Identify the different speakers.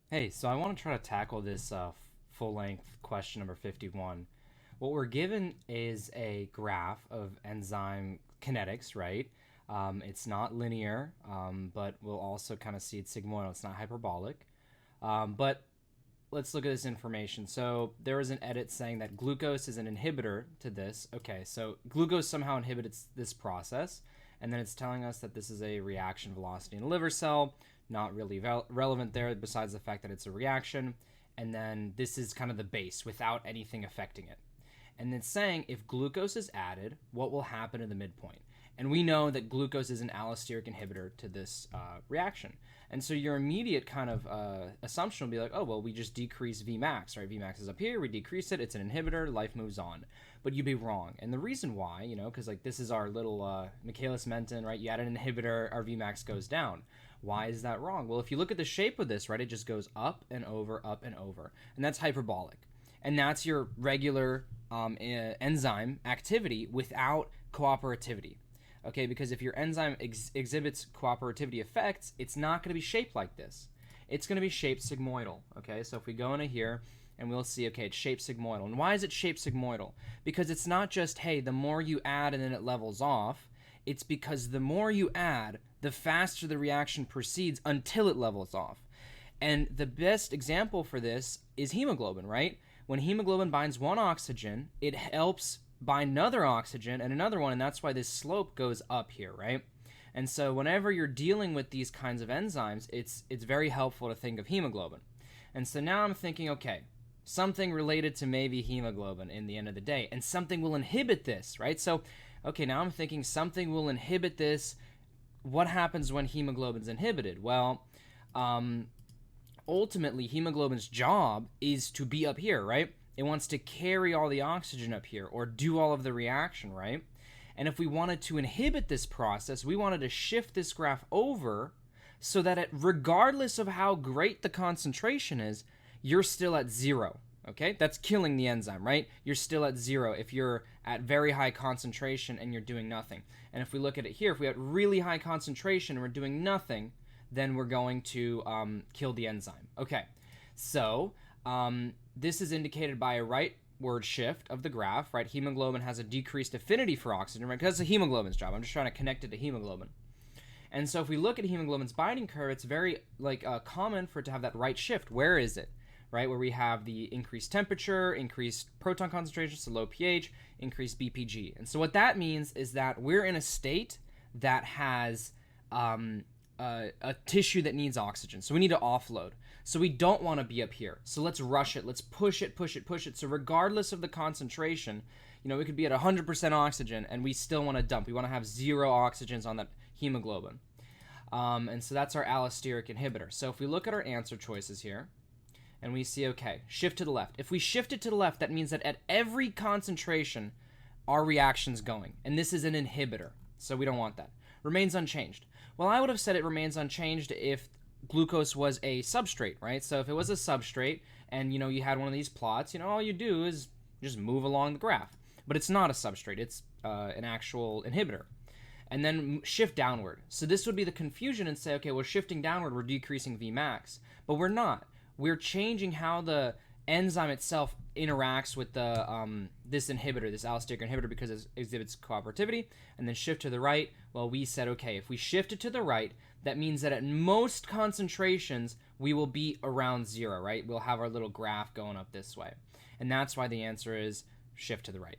Speaker 1: Hey, so I want to try to tackle this full-length question number 51. What we're given is a graph of enzyme kinetics, right? It's not linear, but we'll also kind of see it's sigmoidal. It's not hyperbolic. But let's look at this information. So there was an edit saying that glucose is an inhibitor to this. Okay, so glucose somehow inhibits this process, and then it's telling us that this is a reaction velocity in a liver cell. Not really relevant there, besides the fact that it's a reaction. And then this is kind of the base without anything affecting it. And it's saying if glucose is added, what will happen in the midpoint? And we know that glucose is an allosteric inhibitor to this reaction. And so your immediate kind of assumption will be like, oh, well, we just decrease Vmax, right? Vmax is up here, we decrease it, it's an inhibitor, life moves on. But you'd be wrong. And the reason why, because like this is our little Michaelis-Menten, right? You add an inhibitor, our Vmax goes down. Why is that wrong? Well, if you look at the shape of this, right, it just goes up and over, up and over. And that's hyperbolic. And that's your regular enzyme activity without cooperativity. Okay, because if your enzyme exhibits cooperativity effects, it's not going to be shaped like this. It's going to be shaped sigmoidal. Okay, so if we go into here and we'll see, okay, it's shaped sigmoidal. And why is it shaped sigmoidal? Because it's not just, hey, the more you add and then it levels off. It's because the more you add, the faster the reaction proceeds until it levels off. And the best example for this is hemoglobin, right? When hemoglobin binds one oxygen, it helps bind another oxygen and another one, and that's why this slope goes up here, right? And so whenever you're dealing with these kinds of enzymes, it's very helpful to think of hemoglobin. And so now I'm thinking, okay, something related to maybe hemoglobin in the end of the day, and something will inhibit this, right? So, okay, now I'm thinking something will inhibit this. What happens when hemoglobin's inhibited? Well, ultimately, hemoglobin's job is to be up here, right? It wants to carry all the oxygen up here or do all of the reaction, right? And if we wanted to inhibit this process, we wanted to shift this graph over so that regardless of how great the concentration is, you're still at zero. Okay, that's killing the enzyme, right? You're still at zero if you're at very high concentration and you're doing nothing. And if we look at it here, if we have really high concentration and we're doing nothing, then we're going to kill the enzyme. Okay, so this is indicated by a rightward shift of the graph, right? Hemoglobin has a decreased affinity for oxygen, right? Because it's hemoglobin's job. I'm just trying to connect it to hemoglobin. And so if we look at hemoglobin's binding curve, it's very common for it to have that right shift. Where is it? Right, where we have the increased temperature, increased proton concentration, so low pH, increased BPG. And so what that means is that we're in a state that has a tissue that needs oxygen. So we need to offload. So we don't want to be up here. So let's rush it. Let's push it, push it, push it. So regardless of the concentration, we could be at 100% oxygen and we still want to dump. We want to have zero oxygens on that hemoglobin. And so that's our allosteric inhibitor. So if we look at our answer choices here, and we see, okay, shift to the left. If we shift it to the left, that means that at every concentration, our reaction's going. And this is an inhibitor, so we don't want that. Remains unchanged. Well, I would have said it remains unchanged if glucose was a substrate, right? So if it was a substrate and, you had one of these plots, all you do is just move along the graph. But it's not a substrate. It's an actual inhibitor. And then shift downward. So this would be the confusion and say, okay, well, shifting downward, we're decreasing Vmax. But we're not. We're changing how the enzyme itself interacts with the this inhibitor, this allosteric inhibitor, because it exhibits cooperativity. And then shift to the right. Well, we said, okay, if we shift it to the right, that means that at most concentrations, we will be around zero, right? We'll have our little graph going up this way. And that's why the answer is shift to the right.